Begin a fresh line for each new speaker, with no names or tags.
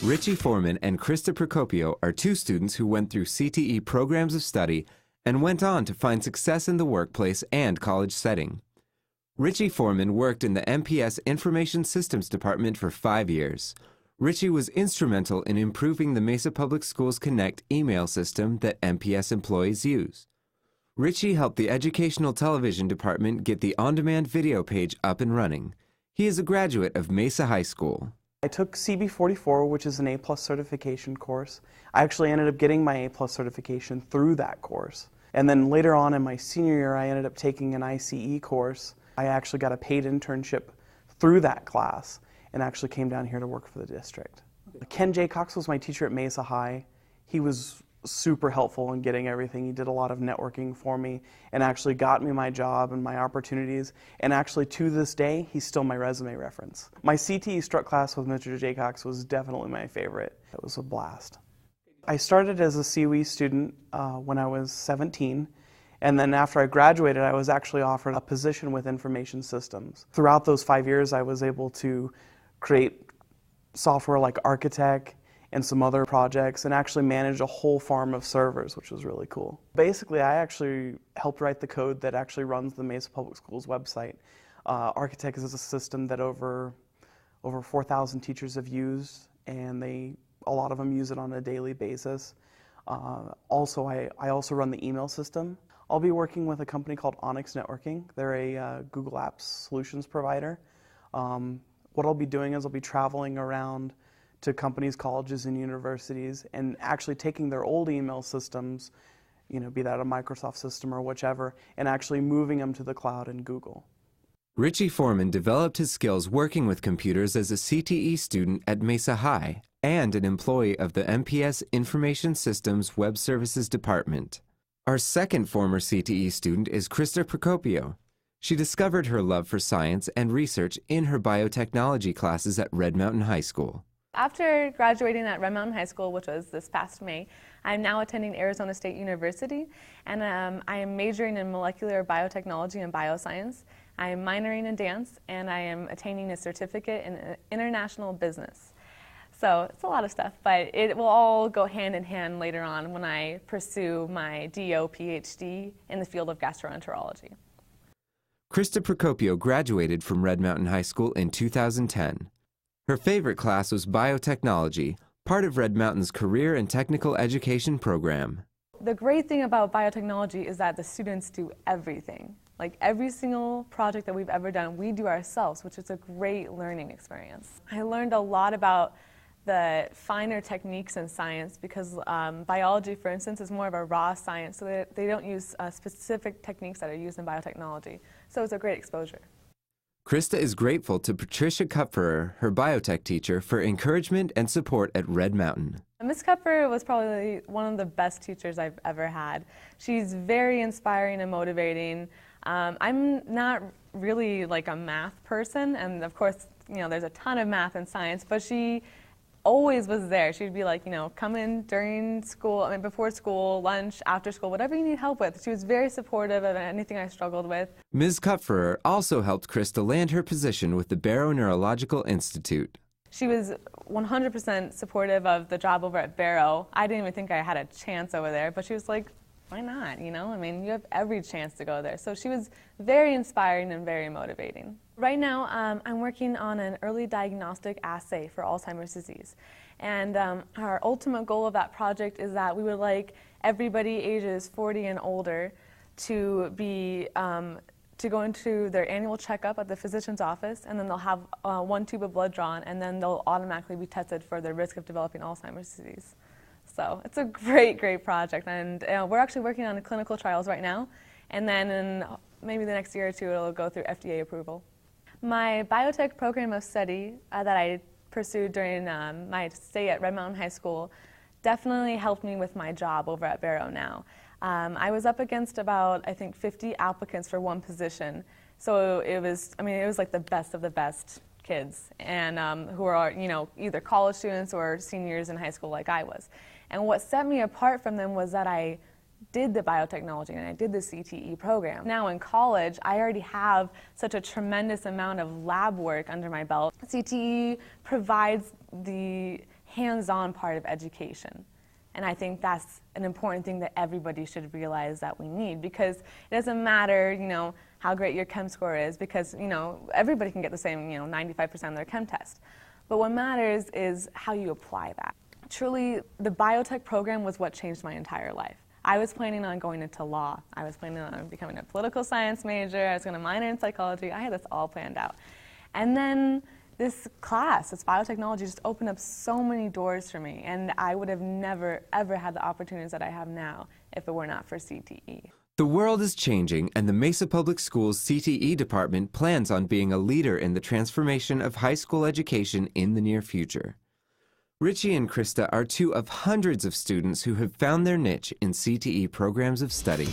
Richie Foreman and Krista Procopio are two students who went through CTE programs of study and went on to find success in the workplace and college setting. Richie Foreman worked in the MPS Information Systems Department for 5 years. Richie was instrumental in improving the Mesa Public Schools Connect email system that MPS employees use. Richie helped the Educational Television Department get the on-demand video page up and running. He is a graduate of Mesa High School.
I took CB44, which is an A+ certification course. I actually ended up getting my A+ certification through that course. And then later on in my senior year, I ended up taking an ICE course. I actually got a paid internship through that class and actually came down here to work for the district. Ken J. Cox was my teacher at Mesa High. He was super helpful in getting everything. He did a lot of networking for me and actually got me my job and my opportunities. And actually to this day, he's still my resume reference. My CTE Strut class with Mr. J. Cox was definitely my favorite. It was a blast. I started as a CWE student when I was 17. And then after I graduated, I was actually offered a position with information systems. Throughout those 5 years, I was able to create software like Architect and some other projects and actually manage a whole farm of servers, which was really cool. Basically, I actually helped write the code that actually runs the Mesa Public Schools website. Architect is a system that over 4,000 teachers have used, and a lot of them use it on a daily basis. Also, I also run the email system. I'll be working with a company called Onyx Networking. They're a Google Apps solutions provider. What I'll be doing is I'll be traveling around to companies, colleges, and universities and actually taking their old email systems, be that a Microsoft system or whichever, and actually moving them to the cloud in Google.
Richie Foreman developed his skills working with computers as a CTE student at Mesa High and an employee of the MPS Information Systems Web Services Department. Our second former CTE student is Krista Procopio. She discovered her love for science and research in her biotechnology classes at Red Mountain High School.
After graduating at Red Mountain High School, which was this past May, I'm now attending Arizona State University, and I am majoring in molecular biotechnology and bioscience. I am minoring in dance, and I am attaining a certificate in international business. So it's a lot of stuff, but it will all go hand in hand later on when I pursue my DO PhD in the field of gastroenterology.
Krista Procopio graduated from Red Mountain High School in 2010. Her favorite class was biotechnology, part of Red Mountain's career and technical education program.
The great thing about biotechnology is that the students do everything. Like every single project that we've ever done, we do ourselves, which is a great learning experience. I learned a lot about the finer techniques in science because biology, for instance, is more of a raw science, so they don't use specific techniques that are used in biotechnology. So it's a great exposure.
Krista is grateful to Patricia Kupferer, her biotech teacher, for encouragement and support at Red Mountain.
Ms. Kupferer was probably one of the best teachers I've ever had. She's very inspiring and motivating. I'm not really like a math person, and of course, there's a ton of math and science, but she always was there. She'd be like, come in during school, before school, lunch, after school, whatever you need help with. She was very supportive of anything I struggled with.
Ms. Kupferer also helped Krista land her position with the Barrow Neurological Institute.
She was 100% supportive of the job over at Barrow. I didn't even think I had a chance over there, but she was like, why not, you have every chance to go there. So she was very inspiring and very motivating. Right now, I'm working on an early diagnostic assay for Alzheimer's disease. And our ultimate goal of that project is that we would like everybody ages 40 and older to be to go into their annual checkup at the physician's office, and then they'll have 1 tube of blood drawn, and then they'll automatically be tested for the risk of developing Alzheimer's disease. So it's a great, great project, and we're actually working on clinical trials right now, and then in maybe the next year or two it'll go through FDA approval. My biotech program of study that I pursued during my stay at Red Mountain High School definitely helped me with my job over at Barrow now. I was up against about, I think, 50 applicants for one position, so it was like the best of the best kids, and who are either college students or seniors in high school like I was. And what set me apart from them was that I did the biotechnology and I did the CTE program. Now in college, I already have such a tremendous amount of lab work under my belt. CTE provides the hands-on part of education. And I think that's an important thing that everybody should realize that we need, because it doesn't matter, you know, how great your chem score is, because, you know, everybody can get the same, you know, 95% of their chem test. But what matters is how you apply that. Truly, the biotech program was what changed my entire life. I was planning on going into law. I was planning on becoming a political science major. I was going to minor in psychology. I had this all planned out. And then this class, this biotechnology, just opened up so many doors for me, and I would have never, ever had the opportunities that I have now if it were not for CTE.
The world is changing, and the Mesa Public Schools CTE department plans on being a leader in the transformation of high school education in the near future. Richie and Krista are two of hundreds of students who have found their niche in CTE programs of study.